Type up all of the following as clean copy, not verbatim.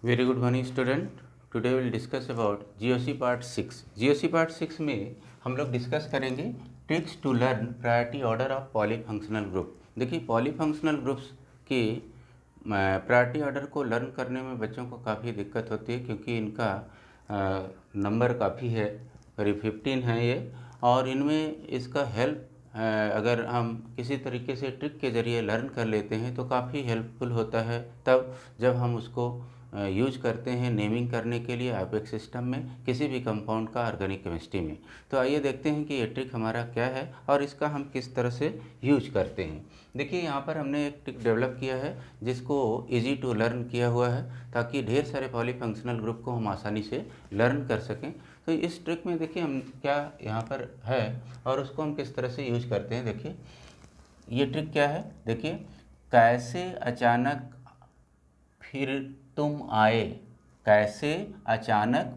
Very good morning student. Today will discuss about GOC part 6। GOC part 6 में हम लोग discuss करेंगे tricks to learn priority order of polyfunctional group. देखिए polyfunctional groups के priority order को learn करने में बच्चों को काफ़ी दिक्कत होती है, क्योंकि इनका नंबर काफ़ी है, करीब 15 है ये, और इनमें इसका हेल्प अगर हम किसी तरीके से ट्रिक के ज़रिए लर्न कर लेते हैं तो काफ़ी हेल्पफुल होता है, तब जब हम उसको यूज करते हैं नेमिंग करने के लिए आईपीएक्स सिस्टम में किसी भी कंपाउंड का ऑर्गेनिक केमिस्ट्री में। तो आइए देखते हैं कि ये ट्रिक हमारा क्या है और इसका हम किस तरह से यूज करते हैं। देखिए यहाँ पर हमने एक ट्रिक डेवलप किया है जिसको इजी टू लर्न किया हुआ है, ताकि ढेर सारे पॉलीफंक्शनल ग्रुप को हम आसानी से लर्न कर सकें। तो इस ट्रिक में देखिए हम क्या यहाँ पर है और उसको हम किस तरह से यूज करते हैं। देखिए ये ट्रिक क्या है, देखिए कैसे अचानक फिर तुम आए, कैसे अचानक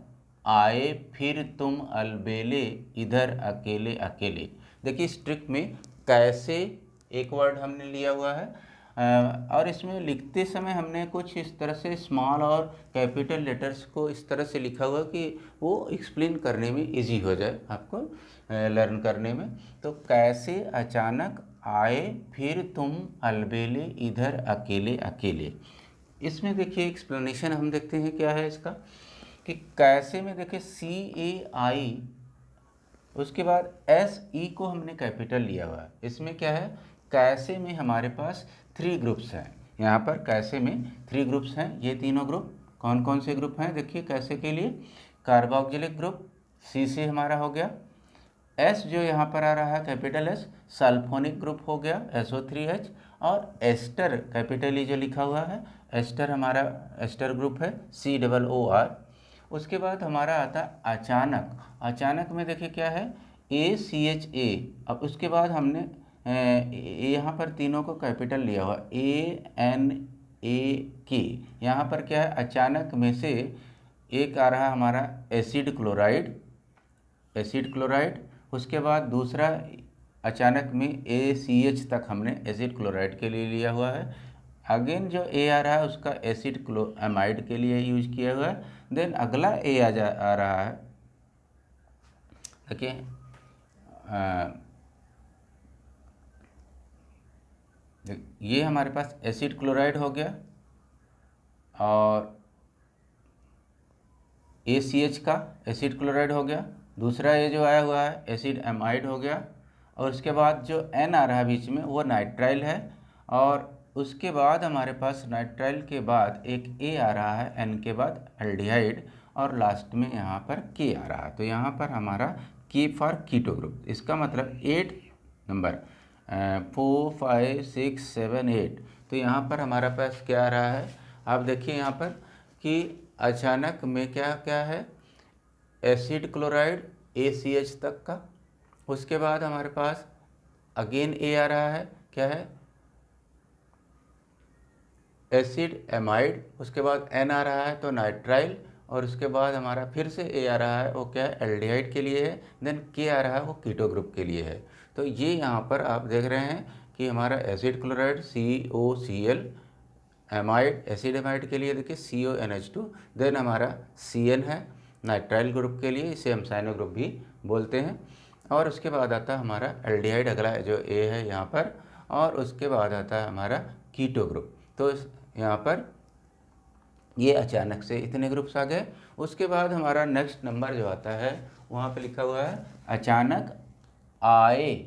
आए फिर तुम अलबेले इधर अकेले अकेले। देखिए इस ट्रिक में कैसे एक वर्ड हमने लिया हुआ है और इसमें लिखते समय हमने कुछ इस तरह से स्मॉल और कैपिटल लेटर्स को इस तरह से लिखा हुआ कि वो एक्सप्लेन करने में इजी हो जाए आपको लर्न करने में। तो कैसे अचानक आए फिर तुम अलबेले इधर अकेले अकेले। इसमें देखिए एक्सप्लेनेशन हम देखते हैं क्या है इसका, कि कैसे में देखिए CAI, उसके बाद SE को हमने कैपिटल लिया हुआ है। इसमें क्या है, कैसे में हमारे पास 3 ग्रुप्स हैं। यहाँ पर कैसे में 3 ग्रुप्स हैं। ये तीनों ग्रुप कौन कौन से ग्रुप हैं, देखिए कैसे के लिए कार्बोक्सिलिक ग्रुप C से हमारा हो गया, S जो यहाँ पर आ रहा है कैपिटल S सल्फोनिक ग्रुप हो गया SO3H, और एस्टर कैपिटल E जो लिखा हुआ है एस्टर हमारा एस्टर ग्रुप है COOR। उसके बाद हमारा आता है अचानक। अचानक में देखिए क्या है ACHA। अब उसके बाद हमने यहाँ पर तीनों को कैपिटल लिया हुआ ANAK। यहाँ पर क्या है, अचानक में से एक आ रहा हमारा एसिड क्लोराइड, एसिड क्लोराइड। उसके बाद दूसरा अचानक में ACH तक हमने एसिड क्लोराइड के लिए लिया हुआ है। अगेन जो A आ रहा है उसका एसिड क्लोरामाइड के लिए यूज किया हुआ है। देन अगला A आ रहा है, देखिए ये हमारे पास एसिड क्लोराइड हो गया और ACH का एसिड क्लोराइड हो गया। दूसरा ये जो आया हुआ है एसिड एमाइड हो गया, और उसके बाद जो N आ रहा है बीच में वो नाइट्राइल है, और उसके बाद हमारे पास नाइट्राइल के बाद एक A आ रहा है, N के बाद एल्डिहाइड, और लास्ट में यहाँ पर K आ रहा है। तो यहाँ पर हमारा K फॉर कीटो ग्रुप। इसका मतलब 8 नंबर 4 5 6 7 8। तो यहाँ पर हमारा पास क्या आ रहा है, आप देखिए यहाँ पर कि अचानक में क्या क्या है, एसिड क्लोराइड ACH तक का। उसके बाद हमारे पास अगेन A आ रहा है, क्या है एसिड एमाइड। उसके बाद N आ रहा है तो नाइट्राइल, और उसके बाद हमारा फिर से A आ रहा है वो क्या है एल्डिहाइड के लिए है। देन K आ रहा है वो कीटो ग्रुप के लिए है। तो ये यहाँ पर आप देख रहे हैं कि हमारा acid chloride COCl, amide acid amide के लिए देखिए CONH2, देन हमारा CN है नाइट्राइल ग्रुप के लिए, इसे हम साइनो ग्रुप भी बोलते हैं। और उसके बाद आता है हमारा एल्डिहाइड, अगला जो A है यहाँ पर, और उसके बाद आता है हमारा कीटो ग्रुप। तो यहाँ पर ये अचानक से इतने ग्रुप्स आ गए। उसके बाद हमारा नेक्स्ट नंबर जो आता है वहाँ पे लिखा हुआ है अचानक आए।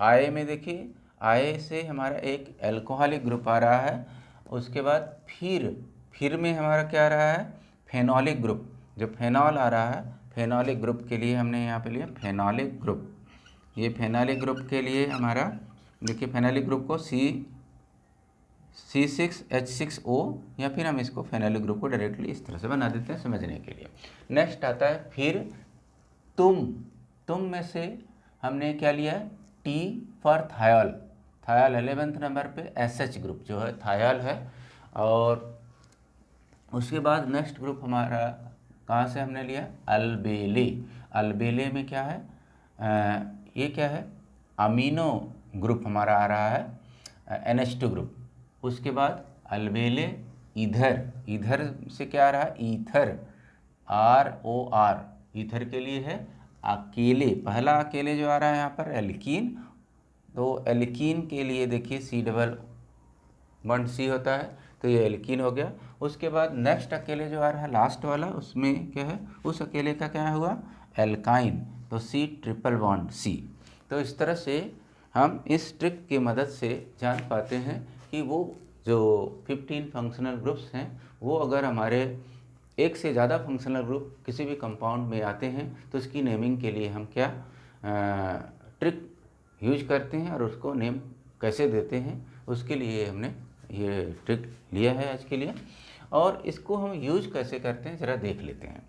आए में देखिए आए से हमारा एक एल्कोहलिक ग्रुप आ रहा है। उसके बाद फिर में हमारा क्या आ रहा है फेनोलिक ग्रुप, जो फेनॉल आ रहा है फेनोलिक ग्रुप के लिए हमने यहाँ पे लिया फेनोलिक ग्रुप। ये फेनोलिक ग्रुप के लिए हमारा देखिए फेनोलिक ग्रुप को C6H6O, या फिर हम इसको फेनोलिक ग्रुप को डायरेक्टली इस तरह से बना देते हैं समझने के लिए। नेक्स्ट आता है फिर तुम में से हमने क्या लिया है T फॉर थायल। थायल 11th नंबर पे SH ग्रुप जो है थायल है। और उसके बाद नेक्स्ट ग्रुप हमारा कहाँ से हमने लिया अलबेले। अलबेले में क्या है ये क्या है अमीनो ग्रुप हमारा आ रहा है NH2 ग्रुप। उसके बाद अलबेले इधर, इधर से क्या आ रहा है, ईथर, ROR, ईथर के लिए है अकेले, पहला अकेले जो आ रहा है यहाँ पर एल्कीन, तो एल्कीन के लिए देखिए C होता है, तो ये एल्कीन हो गया। उसके बाद नेक्स्ट अकेले जो आ रहा है लास्ट वाला, उसमें क्या है, उस अकेले का क्या हुआ, एल्काइन, तो C∼C। तो इस तरह से हम इस ट्रिक की मदद से जान पाते हैं कि वो जो 15 फंक्शनल ग्रुप्स हैं, वो अगर हमारे एक से ज़्यादा फंक्शनल ग्रुप किसी भी कंपाउंड में आते हैं तो उसकी नेमिंग के लिए हम क्या ट्रिक यूज करते हैं और उसको नेम कैसे देते हैं, उसके लिए हमने ये ट्रिक लिया है आज के लिए। और इसको हम यूज कैसे करते हैं ज़रा देख लेते हैं।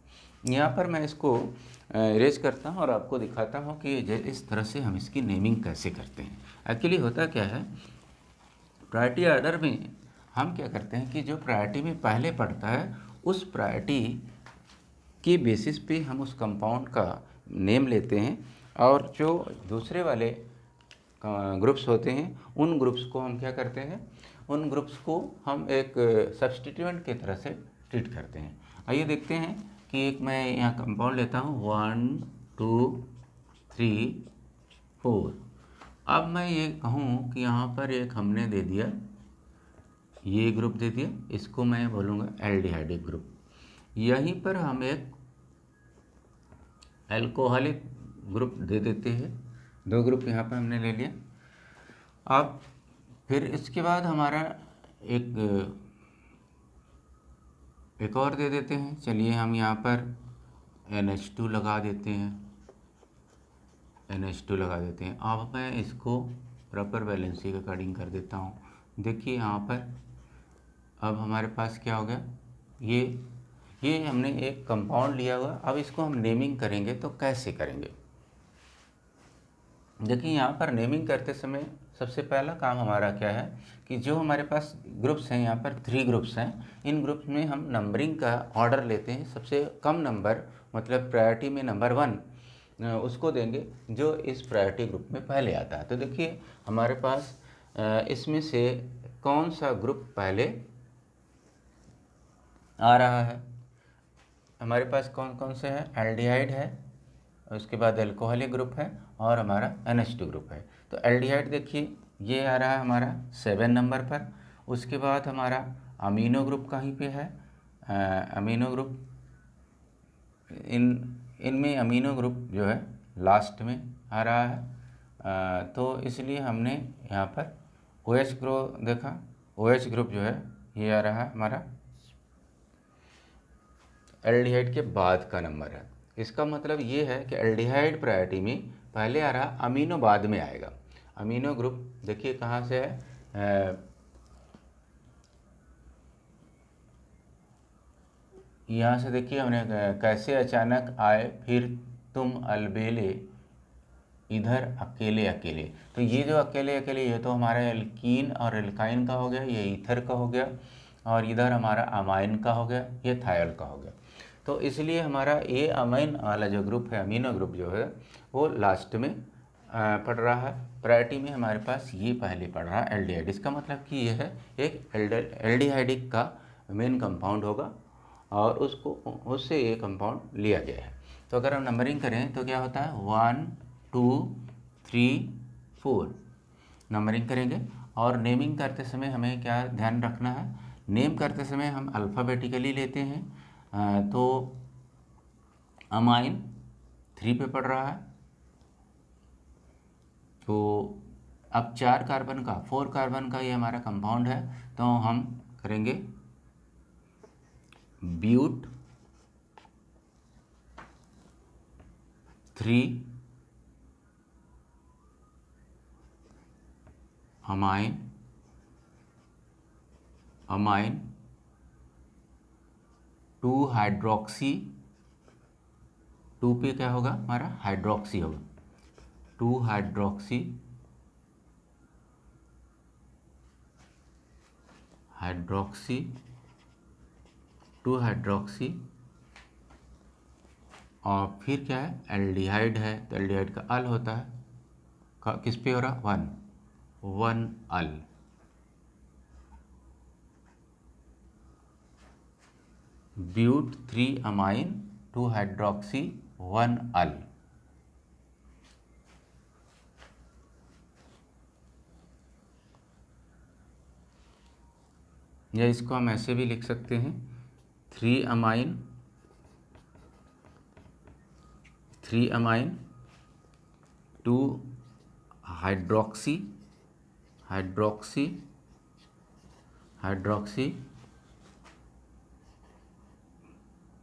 यहाँ पर मैं इसको इरेज करता हूँ और आपको दिखाता हूँ कि इस तरह से हम इसकी नेमिंग कैसे करते हैं। एक्चुअली होता क्या है, प्रायोरिटी ऑर्डर में हम क्या करते हैं कि जो प्रायोरिटी में पहले पड़ता है उस प्रायोरिटी के बेसिस पे हम उस कंपाउंड का नेम लेते हैं, और जो दूसरे वाले ग्रुप्स होते हैं उन ग्रुप्स को हम क्या करते हैं, उन ग्रुप्स को हम एक सब्स्टिट्यूएंट की तरह से ट्रीट करते हैं। आइए देखते हैं कि एक मैं यहाँ कंपाउंड लेता हूँ 1 2 3 4। अब मैं ये कहूँ कि यहाँ पर एक हमने दे दिया, ये ग्रुप दे दिया, इसको मैं बोलूँगा एल्डिहाइडिक ग्रुप। यहीं पर हम एक एल्कोहलिक ग्रुप दे देते हैं, 2 ग्रुप यहाँ पर हमने ले लिया। अब फिर इसके बाद हमारा एक और दे देते हैं, चलिए हम यहाँ पर NH2 लगा देते हैं, NH2 लगा देते हैं। अब मैं इसको प्रॉपर वैलेंसी के अकॉर्डिंग कर देता हूँ। देखिए यहाँ पर अब हमारे पास क्या हो गया, ये हमने एक कंपाउंड लिया हुआ। अब इसको हम नेमिंग करेंगे तो कैसे करेंगे, देखिए यहाँ पर नेमिंग करते समय सबसे पहला काम हमारा क्या है कि जो हमारे पास ग्रुप्स हैं, यहाँ पर 3 ग्रुप्स हैं, इन ग्रुप्स में हम नंबरिंग का ऑर्डर लेते हैं। सबसे कम नंबर मतलब प्रायोरिटी में नंबर 1 उसको देंगे जो इस प्रायोरिटी ग्रुप में पहले आता है। तो देखिए हमारे पास इसमें से कौन सा ग्रुप पहले आ रहा है, हमारे पास कौन कौन से हैं, एल्डिहाइड है, उसके बाद अल्कोहलिक ग्रुप है और हमारा NH2 ग्रुप है। तो एल्डिहाइड देखिए ये आ रहा है हमारा 7 नंबर पर। उसके बाद हमारा अमीनो ग्रुप कहीं पे है, अमीनो ग्रुप, इनमें अमीनो ग्रुप जो है लास्ट में आ रहा है। तो इसलिए हमने यहाँ पर OH ग्रुप देखा, OH ग्रुप जो है ये आ रहा है हमारा एल्डिहाइड के बाद का नंबर है। इसका मतलब ये है कि एल्डिहाइड प्रायोरिटी में पहले आ रहा, अमीनो बाद में आएगा। अमीनो ग्रुप देखिए कहाँ से है, यहाँ से देखिए हमने कैसे अचानक आए फिर तुम अलबेले इधर अकेले अकेले। तो ये जो अकेले अकेले ये तो हमारा एल्कीन और एल्काइन का हो गया, ये ईथर का हो गया, और इधर हमारा अमाइन का हो गया, ये थायल का हो गया। तो इसलिए हमारा ये अमाइन वाला जो ग्रुप है, अमीनो ग्रुप जो है वो लास्ट में पढ़ रहा है। प्रायोरिटी में हमारे पास ये पहले पढ़ रहा है एल्डिहाइड। इसका मतलब कि ये है एक एल्डिहाइडिक का मेन कंपाउंड होगा और उससे ये कंपाउंड लिया गया है। तो अगर हम नंबरिंग करें तो क्या होता है 1 2 3 4 नंबरिंग करेंगे। और नेमिंग करते समय हमें क्या ध्यान रखना है, नेम करते समय हम अल्फ़ाबेटिकली लेते हैं। तो अमाइन 3 पे पड़ रहा है, तो अब 4 कार्बन का 4 कार्बन का ये हमारा कंपाउंड है, तो हम करेंगे ब्यूट 3 अमाइन 2 हाइड्रोक्सी, 2 पे क्या होगा हमारा हाइड्रोक्सी होगा, 2 हाइड्रोक्सी और फिर क्या है एल्डिहाइड है, तो एल्डिहाइड का अल होता है, किस पे हो रहा 1 अल, ब्यूट 3 अमाइन 2 हाइड्रोक्सी 1 अल। या इसको हम ऐसे भी लिख सकते हैं 3 अमाइन 2 हाइड्रोक्सी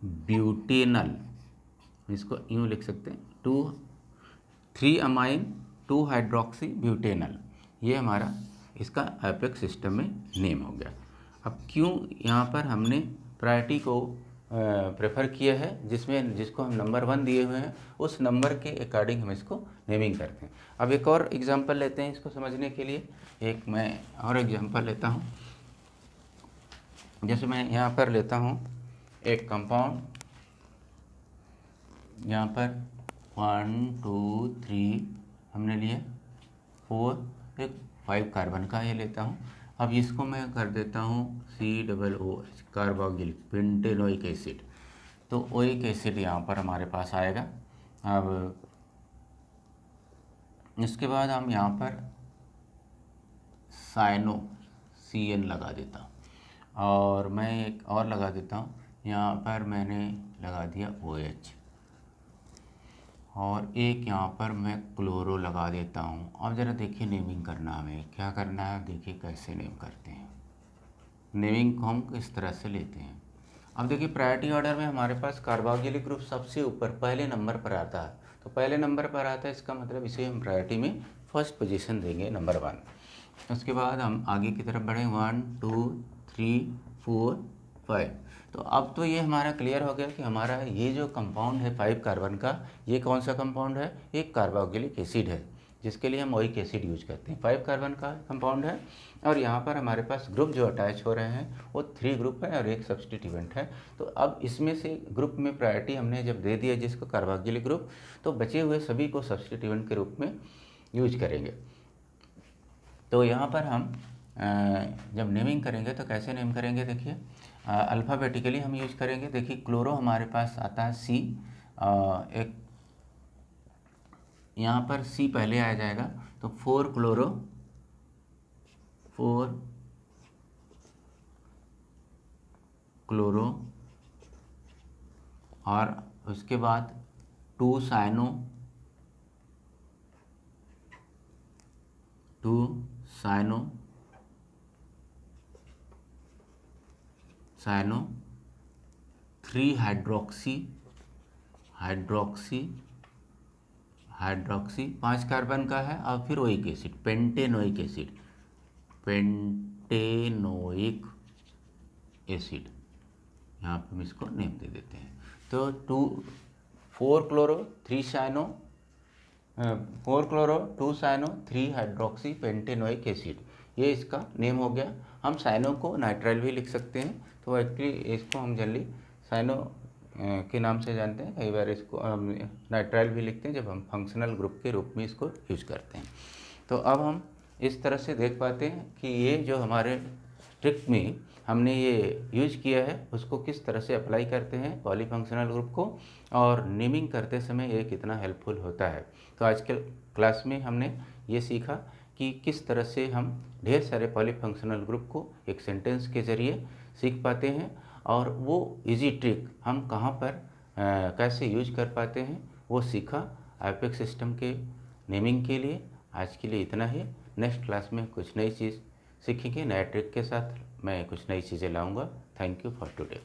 ब्यूटेनल। इसको यूँ लिख सकते हैं 3 अमाइन 2 हाइड्रोक्सी ब्यूटेनल। ये हमारा इसका एपेक्स सिस्टम में नेम हो गया। अब क्यों यहाँ पर हमने प्रायोरिटी को प्रेफर किया है, जिसको हम नंबर 1 दिए हुए हैं, उस नंबर के अकॉर्डिंग हम इसको नेमिंग करते हैं। अब एक और एग्जांपल लेते हैं इसको समझने के लिए। एक मैं और एग्जांपल लेता हूँ। जैसे मैं यहाँ पर लेता हूँ एक कंपाउंड, यहाँ पर 1 2 3 हमने लिए 4, एक 5 कार्बन का ये लेता हूँ। अब इसको मैं कर देता हूँ COOH कार्बोक्सिलिक पेंटेनोइक एसिड। तो ओइक एसिड यहाँ पर हमारे पास आएगा। अब इसके बाद हम यहाँ पर साइनो CN लगा देता हूँ, और मैं एक और लगा देता हूँ। यहाँ पर मैंने लगा दिया OH, और एक यहाँ पर मैं क्लोरो लगा देता हूँ। अब ज़रा देखिए नेमिंग करना, हमें क्या करना है, देखिए कैसे नेम करते हैं। नेमिंग को हम किस तरह से लेते हैं। अब देखिए प्रायोरिटी ऑर्डर में हमारे पास कार्बोक्सिलिक ग्रुप सबसे ऊपर पहले नंबर पर आता है। तो पहले नंबर पर आता है, इसका मतलब इसे हम प्रायोरिटी में फर्स्ट पोजीशन देंगे, नंबर 1। उसके बाद हम आगे की तरफ बढ़े 1 2 3 4 5। तो अब तो ये हमारा क्लियर हो गया कि हमारा ये जो कंपाउंड है 5 कार्बन का, ये कौन सा कंपाउंड है, एक कार्बोक्सिलिक एसिड है, जिसके लिए हम ओइक एसिड यूज करते हैं। 5 कार्बन का कंपाउंड है, और यहाँ पर हमारे पास ग्रुप जो अटैच हो रहे हैं वो 3 ग्रुप है और एक सब्स्टिट्यूएंट है। तो अब इसमें से ग्रुप में प्रायोरिटी हमने जब दे दिया जिसको कार्बोक्सिलिक ग्रुप, तो बचे हुए सभी को सब्स्टिट्यूएंट के रूप में यूज करेंगे। तो यहाँ पर हम जब नेमिंग करेंगे तो कैसे नेम करेंगे, देखिए अल्फ़ाबेटिकली हम यूज करेंगे। देखिए क्लोरो हमारे पास आता है C, एक यहाँ पर C पहले आ जाएगा, तो 4 क्लोरो, और उसके बाद 2 साइनो 3 हाइड्रोक्सी 5 कार्बन का है, और फिर ओइक एसिड पेंटेनोइक एसिड यहाँ पर हम इसको नेम दे देते हैं। तो 4 chloro 2 cyano 3 hydroxy pentanoic acid, ये इसका नेम हो गया। हम साइनो को नाइट्राइल भी लिख सकते हैं, तो एक्चुअली इसको हम जनरली साइनो के नाम से जानते हैं। कई बार इसको नाइट्राइल भी लिखते हैं जब हम फंक्शनल ग्रुप के रूप में इसको यूज करते हैं। तो अब हम इस तरह से देख पाते हैं कि ये जो हमारे ट्रिक में हमने ये यूज किया है उसको किस तरह से अप्लाई करते हैं पॉलीफंक्शनल ग्रुप को, और नेमिंग करते समय ये कितना हेल्पफुल होता है। तो आज के क्लास में हमने ये सीखा कि किस तरह से हम ढेर सारे पॉलीफंक्शनल ग्रुप को एक सेंटेंस के ज़रिए सीख पाते हैं, और वो इजी ट्रिक हम कहाँ पर कैसे यूज कर पाते हैं वो सीखा एपेक्स सिस्टम के नेमिंग के लिए। आज के लिए इतना ही। नेक्स्ट क्लास में कुछ नई चीज़ सीखेंगे, नए ट्रिक के साथ मैं कुछ नई चीज़ें लाऊंगा। Thank you for today.